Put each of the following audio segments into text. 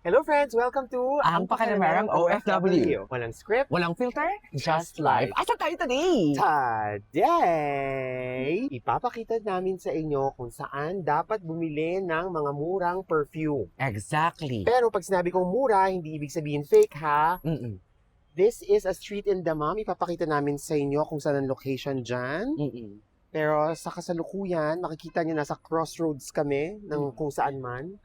Hello friends! Welcome to Ang Pakalamarang OFW. Walang script, Walang filter, just live. Asa tayo today? Today, ipapakita namin sa inyo kung saan dapat bumili ng mga murang perfume. Exactly. Pero pag sinabi kong mura, hindi ibig sabihin fake ha. Mm-mm. This is a street in Damam. Ipapakita namin sa inyo kung saan ang location dyan. Mm-mm. Pero sa kasalukuyan, makikita nyo nasa crossroads kami ng kung saan man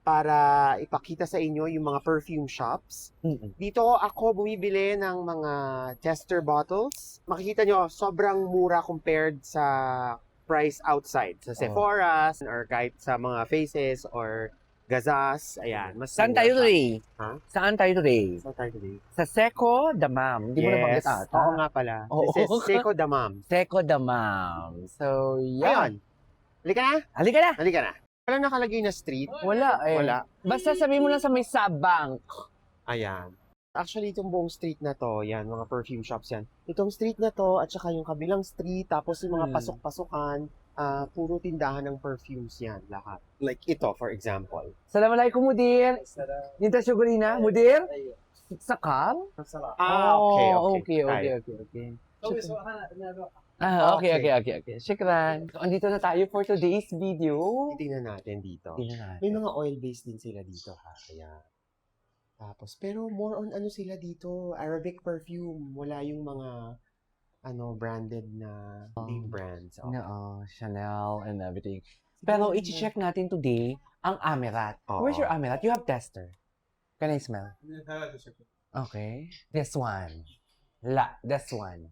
para ipakita sa inyo yung mga perfume shops. Mm-mm. Dito ako bumibili ng mga tester bottles. Makikita nyo, sobrang mura compared sa price outside. Sa Sephora or kahit sa mga Faces or Gazas. Ayan. Mas Saan mura tayo siya. today? Ha? Saan tayo today? Saan tayo today? Sa Seco Damam. Hindi mo na banggit ata. Oo nga pala. Oo. This is Seco Damam. Seco Damam. So, yeah. Ayun. Halika na. Halika na. Halika na. Wala nakalagay na street. Wala eh. Wala. Basta sabihin mo lang sa may Sabang. Ayan. Actually, itong buong street na to, yan, mga perfume shops yan. Itong street na to, at saka yung kabilang street, tapos yung mga pasok-pasukan, puro tindahan ng perfumes yan, lahat. Like ito, for example. Assalamualaikum, Mudir. Ninta Shugurina. Mudir? Sakal? Okay. Okay. Okay. Shukran. So, andito na tayo for today's video. Tingnan natin dito. Tingnan natin. May mga oil-based din sila dito, ha? Kaya, tapos, pero more on ano sila dito, Arabic perfume. Wala yung mga, branded na name brands. Okay. No, Chanel and everything. Pero i-check natin today ang Amerat. Oo. Where's your Amerat? You have tester. Can I smell? Okay. This one. This one.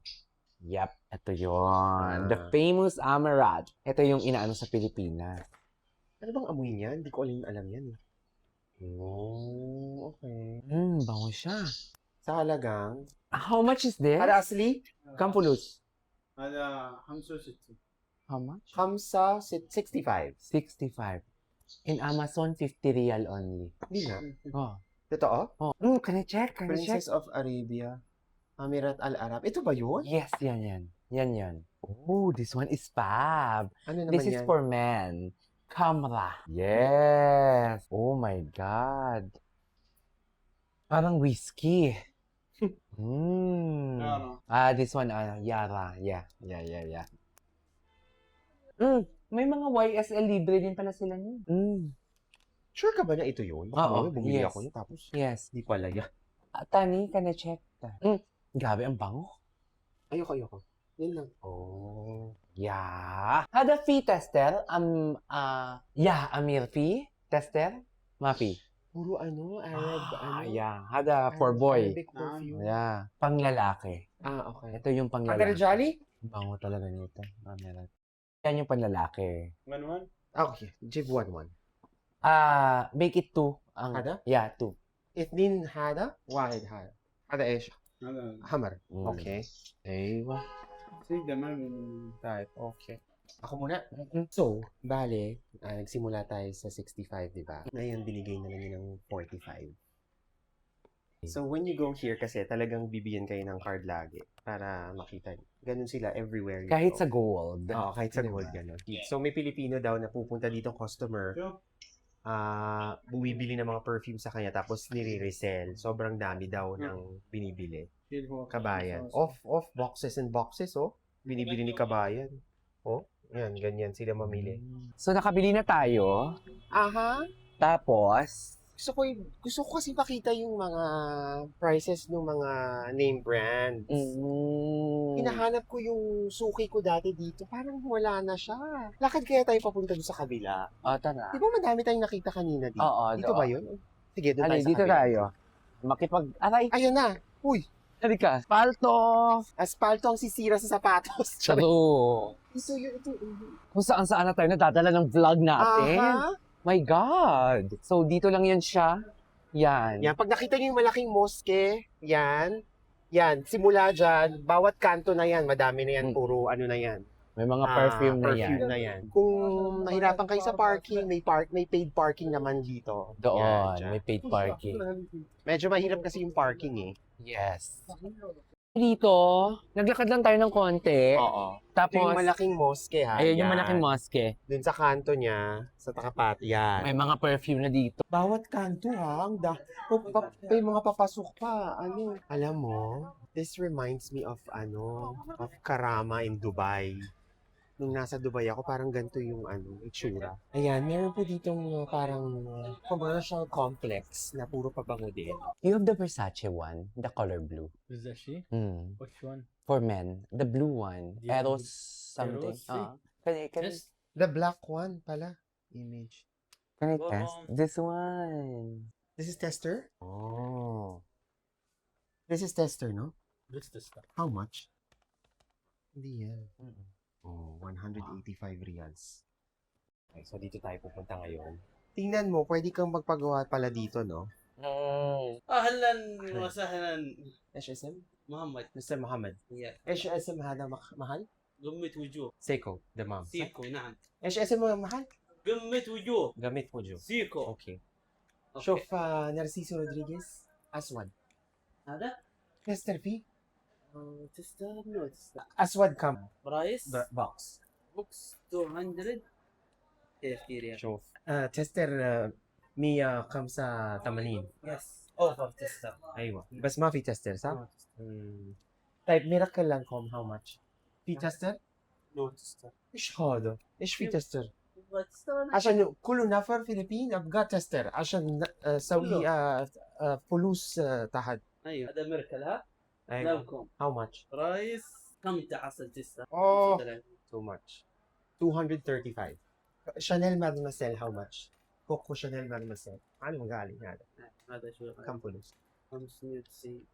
Yep. Ito yun. The famous Amerat. Ito yung inaano sa Pilipinas. Ano bang amoy niyan? Hindi ko alam yan. Oh, okay. Bango siya. Sa halagang, How much is this? asli, Kampulus. هذا 65. How much? Hamsa 65. 65. In Amazon, 50 real only. Hindi na. Oh. Totoo? Oh. Can I check? Princess of Arabia, Amirat Al Arab. Ito ba yun? Yes, yan. Yan. Oh, this one is fab. Ano naman This is yan? for men. Kamra. Yes. Oh my God. Parang whiskey. This one, Yara. Yeah. May mga YSL libre din pala sila niyo. Sure ka ba na ito yun? Oo, Bumili yes. ako niya tapos Yes. di pala yan. Tani, can I check? Grabe, ang bango. Ayoko. Yan lang. Oh. Yeah. Hada fee tester? Amir fee tester? Mafi. Puro Arab, Yeah. Hada for boy. Arabic perfume. Yeah. Panglalaki. Okay. Ito yung Pagkara panglalaki. Jolly? Bango talaga nito. Yan yung panlalaki. من Okay. Jib 1. Make it 2. Hada? Yeah, 2. Ithnin hada, wahid hada. Hada ايش؟ هذا Hamar. Okay. Aywa. سيدة ما من Type. Okay. Ako muna. So, bale, nagsimula tayo sa 65, di ba? Ngayon, binigay na lang yun ng 45. So, when you go here, kasi talagang bibigyan kayo ng card lagi para makita. Ganun sila everywhere. you Kahit go. sa gold. Oo, kahit sa Diba? gold, ganun. So, may Pilipino daw na pupunta dito customer, bumibili ng mga perfume sa kanya, tapos nire-resell. Sobrang dami daw ng binibili. Kabayan. Off boxes and boxes, oh. Binibili ni Kabayan. Oh, yan, ganyan sila mamili. So, nakabili na tayo. Aha. Tapos, Gusto ko kasi pakita yung mga prices ng mga name brands. Hinahanap ko yung suki ko dati dito. Parang wala na siya. Lakad kaya tayo papunta doon sa kabila. tara. Di ba madami tayong nakita kanina dito? Oo, Dito ba yun? Sige, doon tayo sa dito kabila. tayo. Aray, Ayun na. Uy, halika. Palto. asfalto ang sisira sa sapatos. Charo. Ito. Kung saan na tayo nadadala ng vlog natin. Aha. My God. So, dito lang yan siya. Yan. Yan, pag nakita niyo yung malaking moske, yan, simula dyan, bawat kanto na yan, madami na yan, puro ano na yan. May mga perfume na yan. Perfume na yan. Kung nahirapan kayo sa parking, may paid parking naman dito. Doon, Yan, dyan. may paid parking. Medyo mahirap kasi yung parking eh. Yes. Dito, naglakad lang tayo ng konti. Oo. Ito Tapos, yung malaking mosque ha. ayun yung Yan. malaking mosque. Dun sa kanto niya, sa Takapat, yan. May mga perfume na dito. Bawat kanto ha, may mga papasok pa. Ano? Alam mo, this reminds me of of Karama in Dubai. Nung nasa Dubai ako, parang ganito yung itsura. Ayan, meron po ditong parang commercial complex na puro pabango din. You have the Versace one, the color blue. Versace? Mm. Which one? For men, the blue one. Yeah, Eros something. Eros, see? Can Yes. The black one pala, image. I Go test? on. This one. This is tester? Oh. This is tester, no? That's the stuff. How much? Hindi yan. Oh, 185 reals. Okay, so dito tayo pupunta ngayon. Tingnan mo, pwede kang magpagawa pala dito, no? اهلا وسهلا HSM? محمد. Mr. Muhammad. يا HSM هذا mahal? قمة وجوه Seiko, the mom. سيكو نعم HSM mahal? قمة وجوه Gamit mo, Joe. سيكو Okay. أوكي. شوف Narciso Rodriguez. Aswad. هذا Tester fee? تستاهل نو تستاهل Aswad come. برايس Box. بوكس 200 ريال شوف. تستر مية خمسة ثمانين. يس اوفر تستاهل أيوة. بس ما في تستر صح؟ طيب ميراكل لانكم how much؟ في تستر؟ نو تستاهل إيش هذا؟ إيش في تستر؟ تبغى تستاهل عشان كل نفر فلبين أبغى تستر عشان سوي فلوس تحت. ايوه هذا ميركل ها أيوة. لكم How much؟ برايس كم تعصل تستاهل Oh, too much. 235. شانيل مادمسيل how much؟ كوكو شانيل مادمسيل. على مقالي هذا. هذا شو كم فلوس؟ 590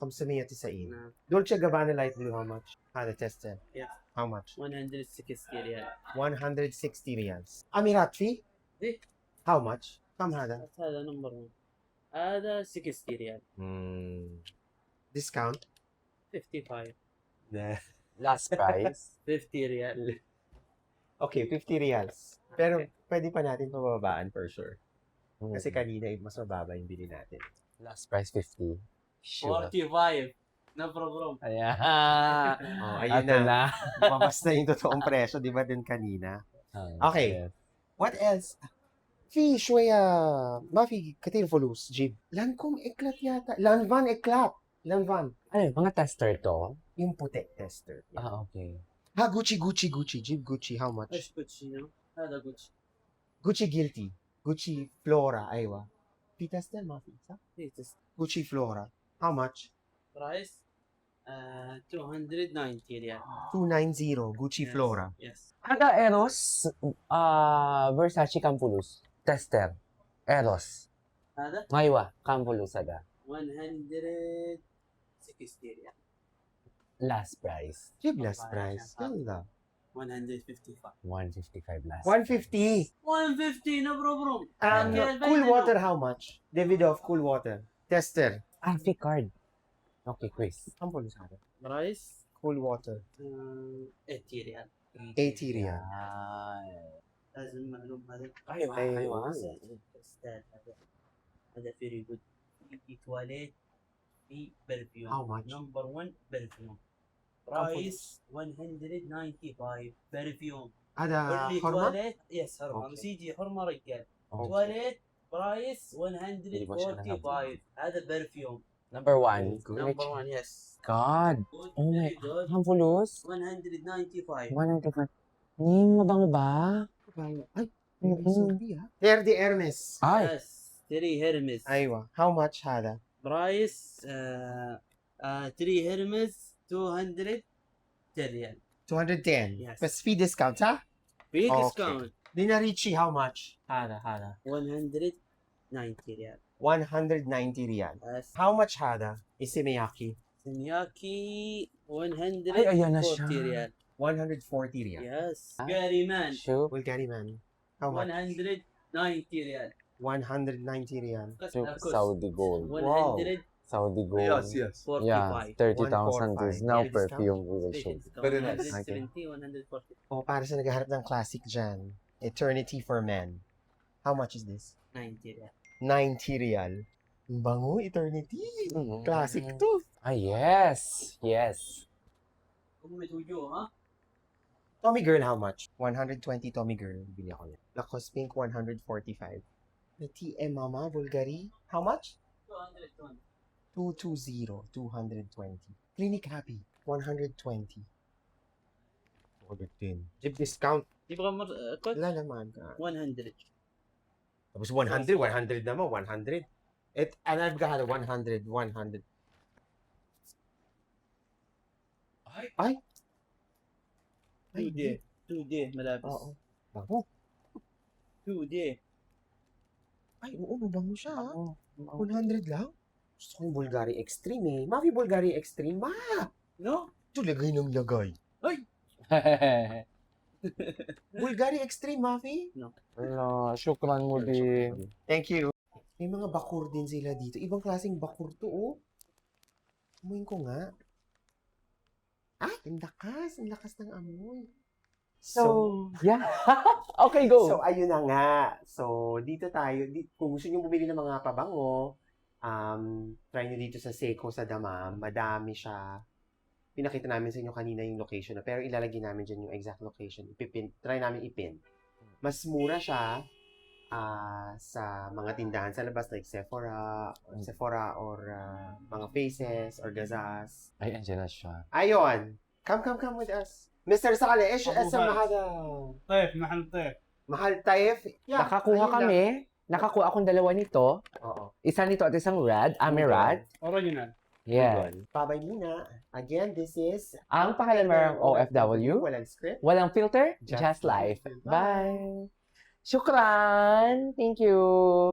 590. نعم دولتشي جابانا لايت بلو how much؟ هذا تستر. Yeah. How much؟ 160 ريال 160 ريال. أميرات في؟ إيه. How much؟ كم هذا؟ هذا نمبر 1 هذا 60 ريال Discount؟ 55 Last price. 50 ريال Okay, 50 reals. Pero pwede pa natin pababaan for sure. Kasi kanina mas mababa yung bili natin. Last price 50. Sure. 45 no problem Ayan. Oh, ayun Ato na. Mabas na yung totoong presyo, di ba din kanina? Okay. What else? في شوية ما في كتير فلوس جيب لانكم إكلات ياتا لانفان إكلات لانفان Ano yun, mga tester to? yung puti tester Okay. ها Gucci جيب Gucci how much ايش كوتشينو هذا كوتشي Gucci guilty Gucci Flora أيوة في تستر ما في صح في تست Gucci Flora how much برايس 290 ريال 290 Gucci Flora يس Hada Eros, Versace Campulus. Tester. Eros. هذا Ngaywa, Campulus ada. 160 ريال Last price. جيب last price يلا 155 155 last. 150 150 no problem cool water how much Davidoff cool water tester Alfie card. Okay, quiz. كم فلوس هذا برايس cool water 80 ريال 80 ريال لازم معلوم هذا Aywa, أيوة. استاذ هذا فيري جود في تواليت في برفيوم How much? نمبر 1 برفيوم برايس 195 برفيوم هذا كل حرمة تواليت يس حرمه أوكي. مسيجي حرمه رجال Okay. تواليت برايس 145 هذا برفيوم Number 1. نمبر 1 يس God. Oh my God. Campulus? 195 195. Mabango ba? ay Mhm. Terre de Hermes Ay. يس تري هيرمس أيوة how much هذا برايس تري هيرمس 210 ريال 210 Yes. بس في ديسكاونت صح؟ في أوكي. ديسكاونت دينا ريتشي how much هذا 190 ريال 190 ريال بس how much هذا إسيمياكي سنياكي Ay, ayan na 140 siya. ريال 140 ريال يس جاري مان Shoe. Bulgari man how much 190 ريال 190 ريال Saudi gold. 145 Saudi gold. yes. Yeah, 30,000 is 145. now May discount? perfume we will show. Very nice. 170 140 oh para sa naghahanap ng classic dyan Eternity for Men how much is this? 90 ريال 90 real Ang bango Eternity classic to Ah, yes. Yes. Kung may tuyo, ha? Tommy Girl, how much? 120 Tommy Girl. Bili ako yan. Lacoste Pink, 145. The TM Mama, Bulgari. How much? 220. 220. 220. Clinic Happy, 120. 110. Jeep discount. Di ba ka kot? Wala naman. 100. Tapos 100, 100 naman, 100. أنا أبقى هذا 100. Ay! 2D. 2D, malapis. Oo. Bango. 2D. Ay, oo, mabango siya. Ha? Oo. 100 lang? Gusto ko yung Bulgari Extreme eh. Mavi Bulgari Extreme, ma! No? Ito, lagay ng lagay. Bulgari Extreme, Mavi? Wala, syukran mo din. Thank you. May mga bakur din sila dito. Ibang klaseng bakur to, oh. Amuin ko nga. Ah, ang lakas ng amoy. So, yeah. Okay, go. So, ayun na nga. So, dito tayo. Kung gusto nyo bumili ng mga pabango, try nyo dito sa Seiko sa Damam. Madami siya. Pinakita namin sa inyo kanina yung location na. Pero ilalagay namin dyan yung exact location. Try namin ipin. Mas mura siya sa mga tindahan sa labas like Sephora or mga Faces or Gazas. Ay, andyan na siya. Ayun. Come with us. Mr. Saleh, ايش اسم هذا؟ طيب, محل طيب. Mahal Taif. Yeah, Nakakuha ayun lang. kami. Nakakuha akong dalawa nito. Oo. Isa nito at isang red, Amirat. Original. Yeah. Babay muna. Again, this is Ang Pakalamarang OFW. Walang script. Walang filter, Just just life. life. Bye. Shukran. Thank you.